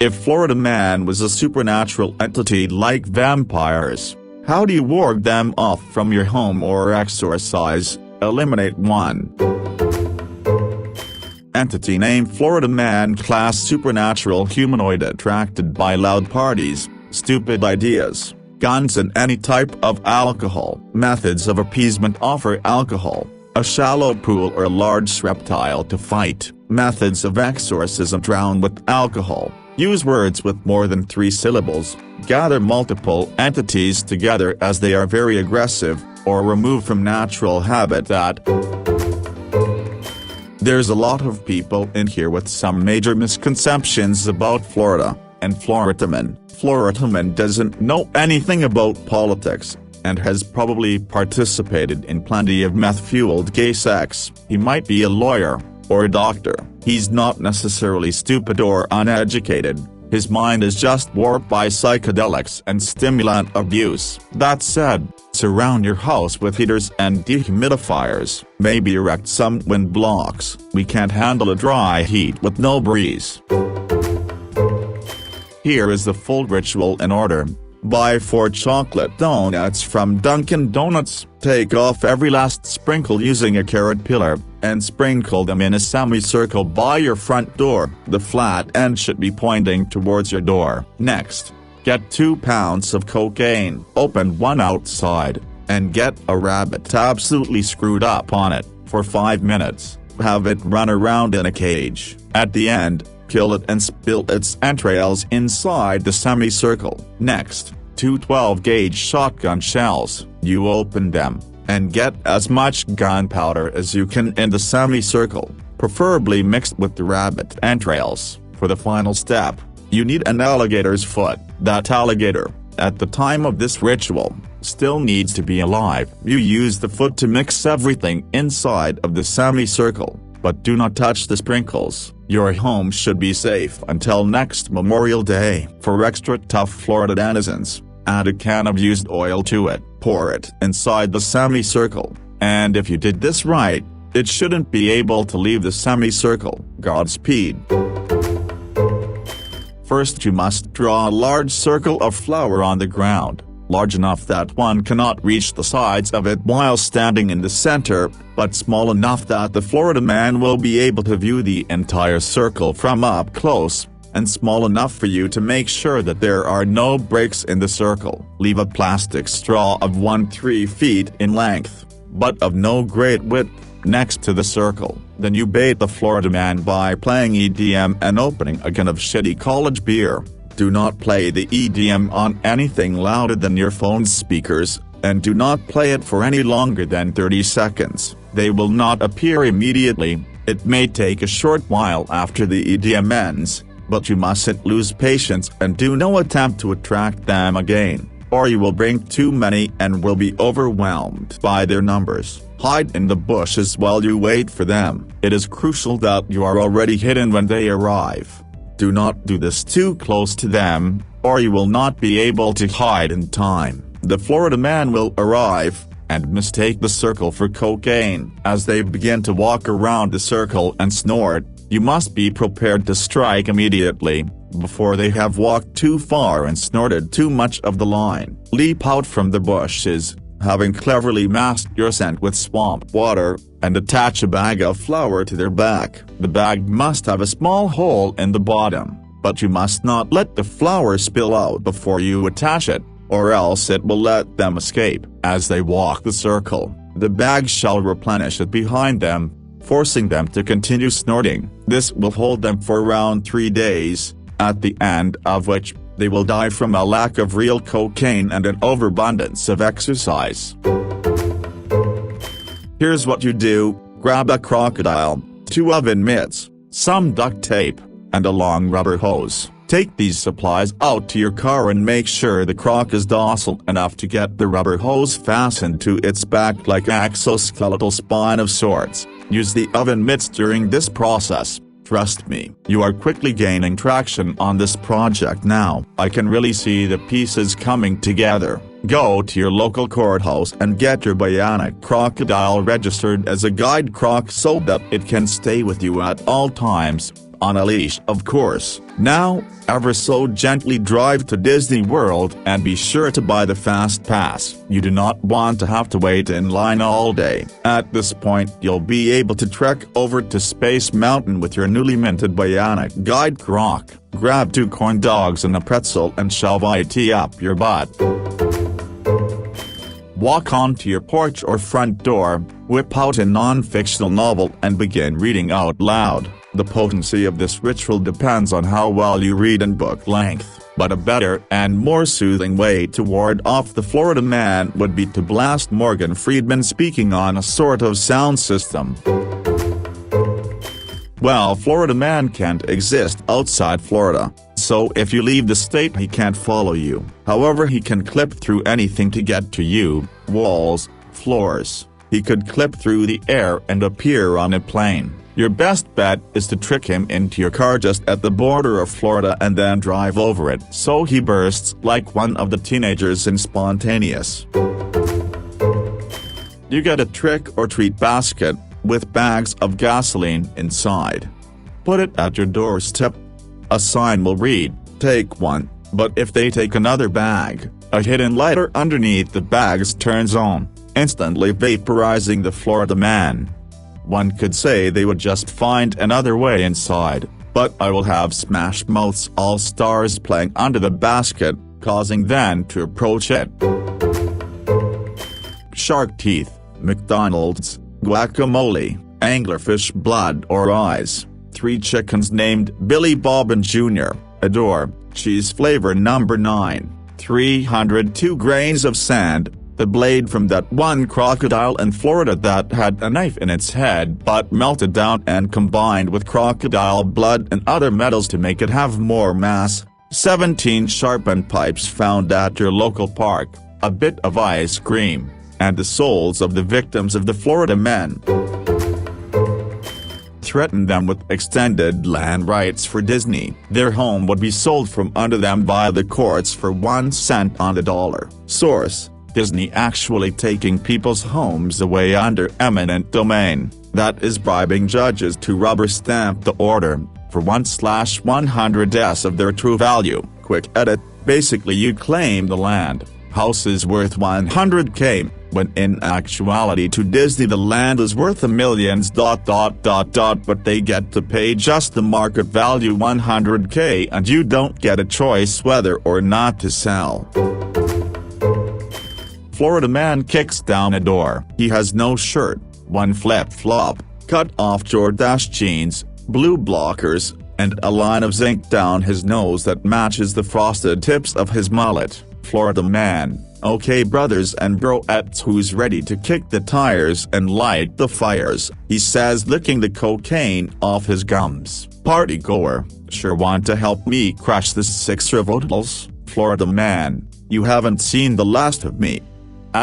If Florida man was a supernatural entity like vampires, how do you ward them off from your home or exorcise? Eliminate 1. Entity name Florida man. Class supernatural humanoid attracted by loud parties, stupid ideas, guns and any type of alcohol. Methods of appeasement: offer alcohol, a shallow pool or a large reptile to fight. Methods of exorcism: drown with alcohol, use words with more than 3 syllables, gather multiple entities together as they are very aggressive, or remove from natural habitat. There's a lot of people in here with some major misconceptions about Florida, and Floridaman. Floridaman doesn't know anything about politics, and has probably participated in plenty of meth-fueled gay sex. He might be a lawyer, or a doctor. He's not necessarily stupid or uneducated, his mind is just warped by psychedelics and stimulant abuse. That said, surround your house with heaters and dehumidifiers. Maybe erect some wind blocks. We can't handle a dry heat with no breeze. Here is the full ritual in order. Buy 4 chocolate donuts from Dunkin' Donuts. Take off every last sprinkle using a carrot peeler, and sprinkle them in a semicircle by your front door. The flat end should be pointing towards your door. Next, get 2 pounds of cocaine. Open one outside, and get a rabbit absolutely screwed up on it, for 5 minutes. Have it run around in a cage. At the end, kill it and spill its entrails inside the semicircle. Next, 2 12-gauge shotgun shells. You open them, and get as much gunpowder as you can in the semicircle, preferably mixed with the rabbit entrails. For the final step, you need an alligator's foot. That alligator, at the time of this ritual, still needs to be alive. You use the foot to mix everything inside of the semicircle, but do not touch the sprinkles. Your home should be safe until next Memorial Day. For extra tough Florida denizens, add a can of used oil to it. Pour it inside the semicircle, and if you did this right, it shouldn't be able to leave the semicircle. Godspeed. First, you must draw a large circle of flour on the ground, large enough that one cannot reach the sides of it while standing in the center, but small enough that the Florida man will be able to view the entire circle from up close, and small enough for you to make sure that there are no breaks in the circle. Leave a plastic straw of 1-3 feet in length, but of no great width, next to the circle. Then you bait the Florida man by playing EDM and opening a can of shitty college beer. Do not play the EDM on anything louder than your phone's speakers, and do not play it for any longer than 30 seconds. They will not appear immediately. It may take a short while after the EDM ends, but you mustn't lose patience and do no attempt to attract them again, or you will bring too many and will be overwhelmed by their numbers. Hide in the bushes while you wait for them. It is crucial that you are already hidden when they arrive. Do not do this too close to them, or you will not be able to hide in time. The Florida man will arrive, and mistake the circle for cocaine. As they begin to walk around the circle and snort, you must be prepared to strike immediately, before they have walked too far and snorted too much of the line. Leap out from the bushes, having cleverly masked your scent with swamp water, and attach a bag of flour to their back. The bag must have a small hole in the bottom, but you must not let the flour spill out before you attach it, or else it will let them escape. As they walk the circle, the bag shall replenish it behind them, forcing them to continue snorting. This will hold them for around 3 days, at the end of which, they will die from a lack of real cocaine and an overabundance of exercise. Here's what you do: grab a crocodile, 2 oven mitts, some duct tape, and a long rubber hose. Take these supplies out to your car and make sure the croc is docile enough to get the rubber hose fastened to its back like an exoskeletal spine of sorts. Use the oven mitts during this process. Trust me, you are quickly gaining traction on this project now. I can really see the pieces coming together. Go to your local courthouse and get your bionic crocodile registered as a guide croc so that it can stay with you at all times. On a leash, of course. Now, ever so gently drive to Disney World and be sure to buy the Fast Pass. You do not want to have to wait in line all day. At this point you'll be able to trek over to Space Mountain with your newly minted bionic guide Croc. Grab 2 corn dogs and a pretzel and shove it up your butt. Walk onto your porch or front door, whip out a non-fictional novel and begin reading out loud. The potency of this ritual depends on how well you read in book length, but a better and more soothing way to ward off the Florida man would be to blast Morgan Freeman speaking on a sort of sound system. Well, Florida man can't exist outside Florida, so if you leave the state he can't follow you. However, he can clip through anything to get to you: walls, floors. He could clip through the air and appear on a plane. Your best bet is to trick him into your car just at the border of Florida and then drive over it so he bursts like one of the teenagers in Spontaneous. You get a trick-or-treat basket with bags of gasoline inside. Put it at your doorstep. A sign will read, "Take one," but if they take another bag, a hidden lighter underneath the bags turns on, instantly vaporizing the Florida man. One could say they would just find another way inside, but I will have Smash Mouth's All Stars playing under the basket, causing them to approach it. Shark teeth, McDonald's, guacamole, anglerfish blood or eyes, 3 chickens named Billy Bob and Jr., adore, cheese flavor number 9, 302 grains of sand, the blade from that one crocodile in Florida that had a knife in its head but melted down and combined with crocodile blood and other metals to make it have more mass, 17 sharpened pipes found at your local park, a bit of ice cream, and the souls of the victims of the Florida men. Threaten them with extended land rights for Disney. Their home would be sold from under them by the courts for 1 cent on the dollar. Source: Disney actually taking people's homes away under eminent domain, that is bribing judges to rubber stamp the order, for 1/100s of their true value. Quick edit: basically you claim the land, house is worth $100K, when in actuality to Disney the land is worth millions. But they get to pay just the market value $100K and you don't get a choice whether or not to sell. Florida man kicks down a door. He has no shirt, 1 flip-flop, cut off Jordache jeans, blue blockers, and a line of zinc down his nose that matches the frosted tips of his mullet. Florida man: "Okay brothers and broettes, who's ready to kick the tires and light the fires?" he says, licking the cocaine off his gums. Party goer: "Sure want to help me crush the 6 rivotals?" Florida man: "You haven't seen the last of me,"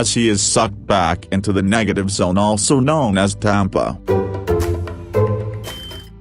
as he is sucked back into the negative zone, also known as Tampa.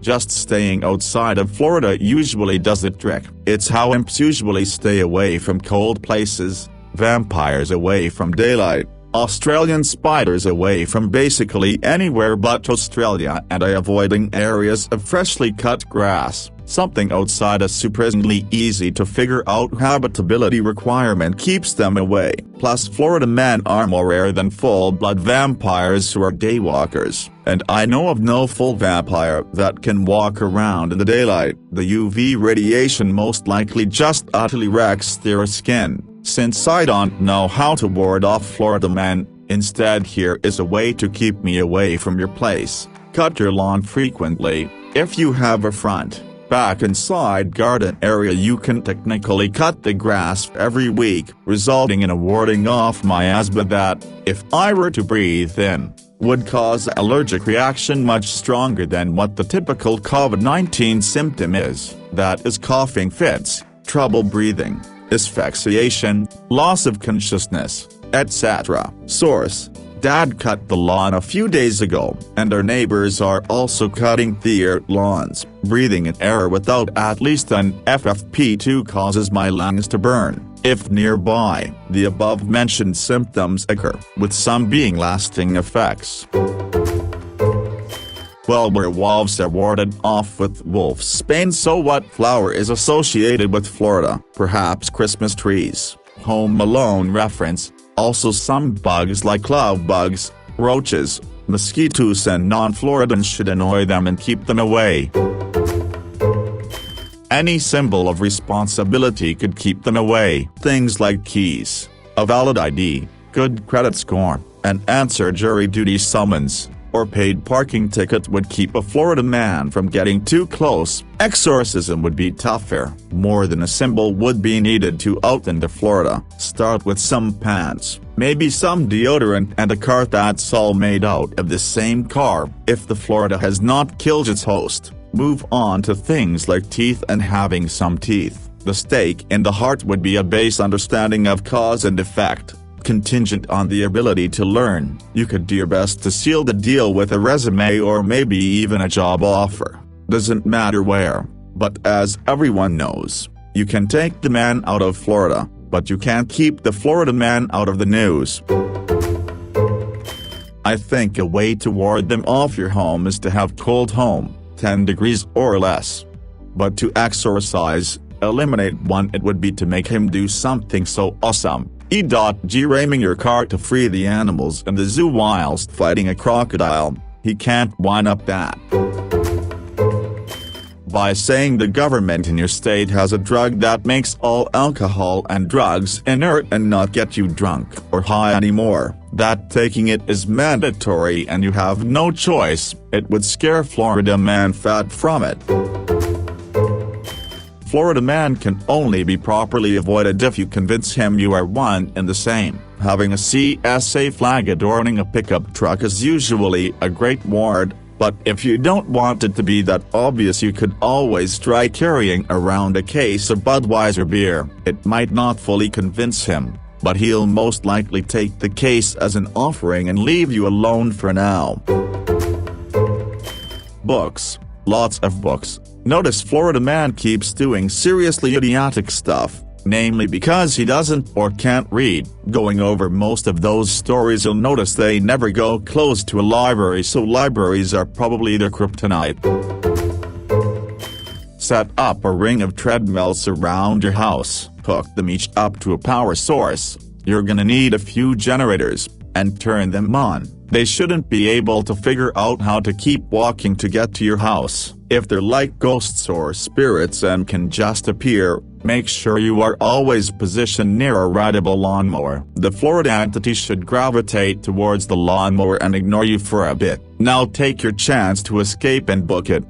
Just staying outside of Florida usually does the trick. It's how imps usually stay away from cold places, vampires away from daylight, Australian spiders away from basically anywhere but Australia, and avoiding areas of freshly cut grass. Something outside a surprisingly easy to figure out habitability requirement keeps them away. Plus Florida men are more rare than full-blood vampires who are daywalkers, and I know of no full vampire that can walk around in the daylight. The UV radiation most likely just utterly wrecks their skin. Since I don't know how to ward off Florida men, instead here is a way to keep me away from your place. Cut your lawn frequently. If you have a front, back and side garden area, you can technically cut the grass every week, resulting in a warding off miasma that, if I were to breathe in, would cause allergic reaction much stronger than what the typical COVID-19 symptom is, that is coughing fits, trouble breathing, asphyxiation, loss of consciousness, etc. Source: Dad cut the lawn a few days ago, and our neighbors are also cutting their lawns. Breathing in air without at least an FFP2 causes my lungs to burn. If nearby, the above-mentioned symptoms occur, with some being lasting effects. Well, werewolves are warded off with wolfsbane, so what flower is associated with Florida? Perhaps Christmas trees. Home Alone reference. Also some bugs like love bugs, roaches, mosquitoes, and non-Floridans should annoy them and keep them away. Any symbol of responsibility could keep them away. Things like keys, a valid ID, good credit score, an answered jury duty summons, or paid parking ticket would keep a Florida man from getting too close. Exorcism would be tougher. More than a symbol would be needed to out into Florida. Start with some pants, maybe some deodorant, and a car that's all made out of the same car. If the Florida has not killed its host, move on to things like teeth and having some teeth. The stake in the heart would be a base understanding of cause and effect, contingent on the ability to learn. You could do your best to seal the deal with a resume or maybe even a job offer. Doesn't matter where. But as everyone knows, you can take the man out of Florida, but you can't keep the Florida man out of the news. I think a way to ward them off your home is to have cold home, 10 degrees or less. But to exorcise, eliminate one, it would be to make him do something so awesome. Ramming your car to free the animals in the zoo whilst fighting a crocodile. He can't wind up that. By saying the government in your state has a drug that makes all alcohol and drugs inert and not get you drunk or high anymore, that taking it is mandatory and you have no choice, it would scare Florida man fat from it. Florida man can only be properly avoided if you convince him you are one and the same. Having a CSA flag adorning a pickup truck is usually a great ward, but if you don't want it to be that obvious, you could always try carrying around a case of Budweiser beer. It might not fully convince him, but he'll most likely take the case as an offering and leave you alone for now. Books. Lots of books. Notice Florida man keeps doing seriously idiotic stuff, namely because he doesn't or can't read. Going over most of those stories, you'll notice they never go close to a library, so libraries are probably their kryptonite. Set up a ring of treadmills around your house, hook them each up to a power source. You're gonna need a few generators, and turn them on. They shouldn't be able to figure out how to keep walking to get to your house. If they're like ghosts or spirits and can just appear, make sure you are always positioned near a rideable lawnmower. The Florida entity should gravitate towards the lawnmower and ignore you for a bit. Now take your chance to escape and book it.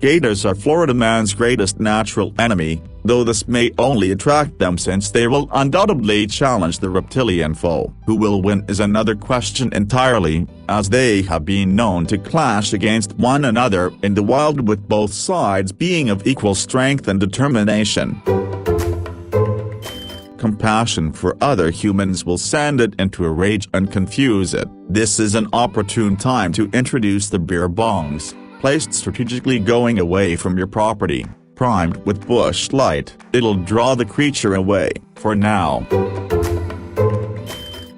Gators are Florida man's greatest natural enemy, though this may only attract them since they will undoubtedly challenge the reptilian foe. Who will win is another question entirely, as they have been known to clash against one another in the wild, with both sides being of equal strength and determination. Compassion for other humans will send it into a rage and confuse it. This is an opportune time to introduce the beer bongs, placed strategically going away from your property, primed with bush light. It'll draw the creature away, for now.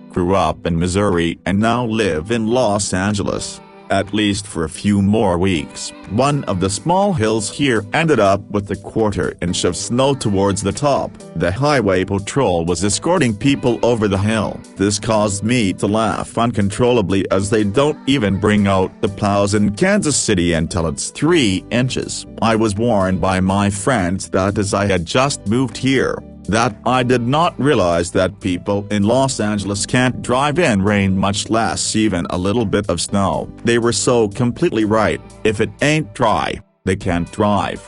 Grew up in Missouri and now live in Los Angeles, at least for a few more weeks. One of the small hills here ended up with a quarter-inch of snow towards the top. The highway patrol was escorting people over the hill. This caused me to laugh uncontrollably, as they don't even bring out the plows in Kansas City until it's 3 inches. I was warned by my friends that as I had just moved here, that I did not realize that people in Los Angeles can't drive in rain, much less even a little bit of snow. They were so completely right. If it ain't dry, they can't drive.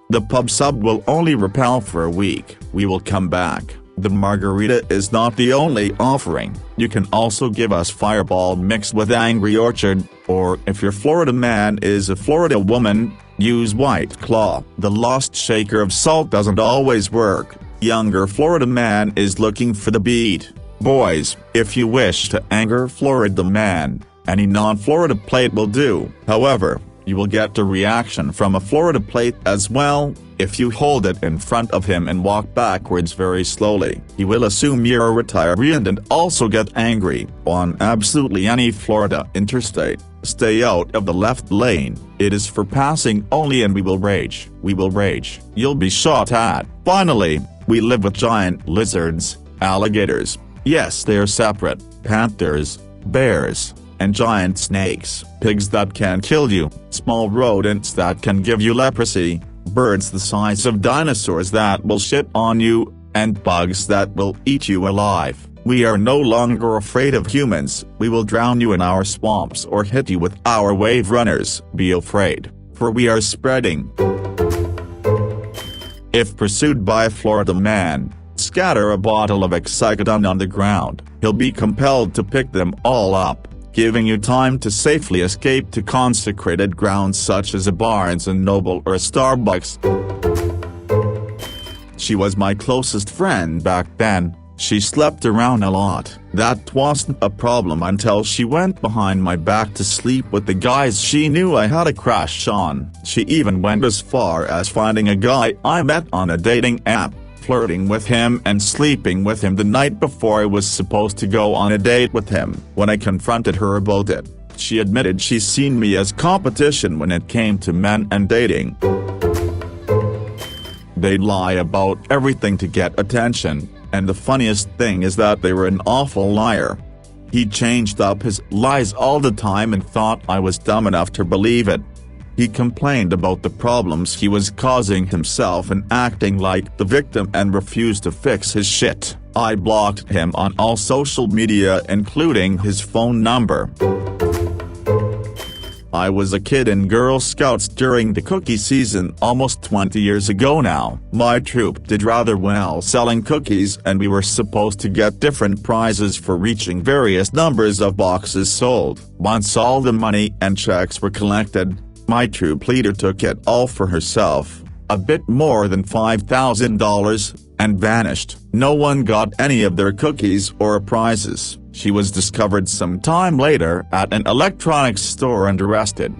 The pub sub will only repel for a week. We will come back. The margarita is not the only offering. You can also give us Fireball mixed with Angry Orchard, or if your Florida man is a Florida woman, use White Claw. The Lost Shaker of Salt doesn't always work. Younger Florida man is looking for the beat. Boys, if you wish to anger Florida man, any non-Florida plate will do. However, You will get a reaction from a Florida plate as well. If you hold it in front of him and walk backwards very slowly, he will assume you're a retiree and also get angry. On absolutely any Florida interstate, stay out of the left lane. It is for passing only and we will rage. We will rage. You'll be shot at. Finally, we live with giant lizards, alligators. Yes, they are separate. Panthers, bears, and giant snakes. Pigs that can kill you. Small rodents that can give you leprosy. Birds the size of dinosaurs that will shit on you, and bugs that will eat you alive. We are no longer afraid of humans. We will drown you in our swamps or hit you with our wave runners. Be afraid, for we are spreading. If pursued by a Florida man, scatter a bottle of Excicodone on the ground. He'll be compelled to pick them all up, giving you time to safely escape to consecrated grounds such as a Barnes & Noble or a Starbucks. She was my closest friend back then. She slept around a lot. That wasn't a problem until she went behind my back to sleep with the guys she knew I had a crush on. She even went as far as finding a guy I met on a dating app, flirting with him and sleeping with him the night before I was supposed to go on a date with him. When I confronted her about it, she admitted she's seen me as competition when it came to men and dating. They'd lie about everything to get attention, and the funniest thing is that they were an awful liar. He changed up his lies all the time and thought I was dumb enough to believe it. He complained about the problems he was causing himself and acting like the victim and refused to fix his shit. I blocked him on all social media including his phone number. I was a kid in Girl Scouts during the cookie season almost 20 years ago now. My troop did rather well selling cookies and we were supposed to get different prizes for reaching various numbers of boxes sold. Once all the money and checks were collected, my troop leader took it all for herself, a bit more than $5,000, and vanished. No one got any of their cookies or prizes. She was discovered some time later at an electronics store and arrested.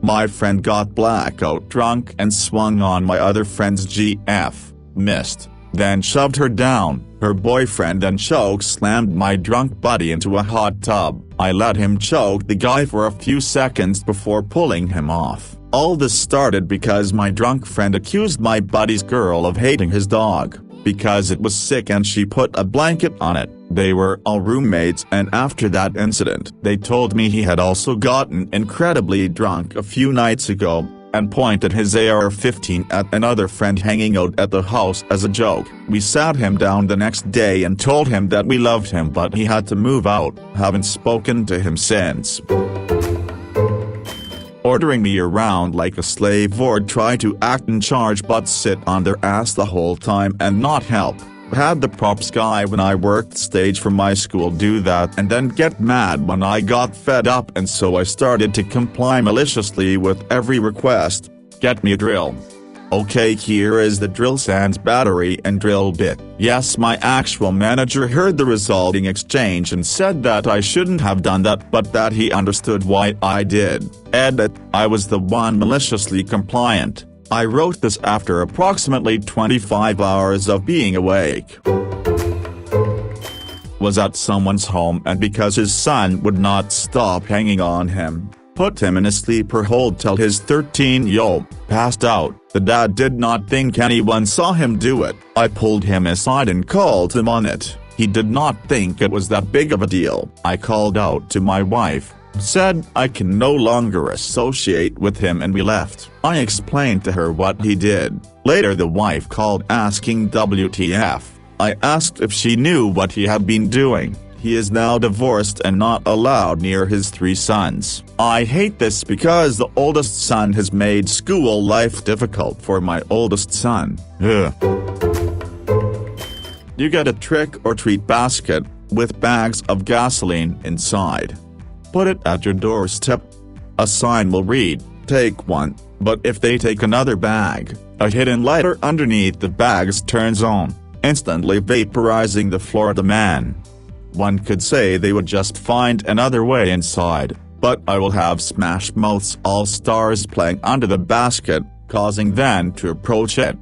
My friend got blackout drunk and swung on my other friend's GF, missed, then shoved her down. Her boyfriend then choke slammed my drunk buddy into a hot tub. I let him choke the guy for a few seconds before pulling him off. All this started because my drunk friend accused my buddy's girl of hating his dog, because it was sick and she put a blanket on it. They were all roommates and after that incident they told me he had also gotten incredibly drunk a few nights ago, and pointed his AR-15 at another friend hanging out at the house as a joke. We sat him down the next day and told him that we loved him but he had to move out. Haven't spoken to him since. Ordering me around like a slave or try to act in charge but sit on their ass the whole time and not help. Had the props guy when I worked stage for my school do that and then get mad when I got fed up, and so I started to comply maliciously with every request. Get me a drill. Okay, here is the drill sans battery and drill bit. Yes, my actual manager heard the resulting exchange and said that I shouldn't have done that but that he understood why I did. Edit, I was the one maliciously compliant. I wrote this after approximately 25 hours of being awake. Was at someone's home and because his son would not stop hanging on him, put him in a sleeper hold till his 13-year-old passed out. The dad did not think anyone saw him do it. I pulled him aside and called him on it. He did not think it was that big of a deal. I called out to my wife, said I can no longer associate with him, and we left. I explained to her what he did. Later the wife called asking WTF. I asked if she knew what he had been doing. He is now divorced and not allowed near his 3 sons. I hate this because the oldest son has made school life difficult for my oldest son. Ugh. You get a trick-or-treat basket with bags of gasoline inside. Put it at your doorstep. A sign will read, "Take one," but if they take another bag, a hidden lighter underneath the bags turns on, instantly vaporizing the Florida man. One could say they would just find another way inside. but I will have Smash Mouth's All-Stars playing under the basket, causing them to approach it.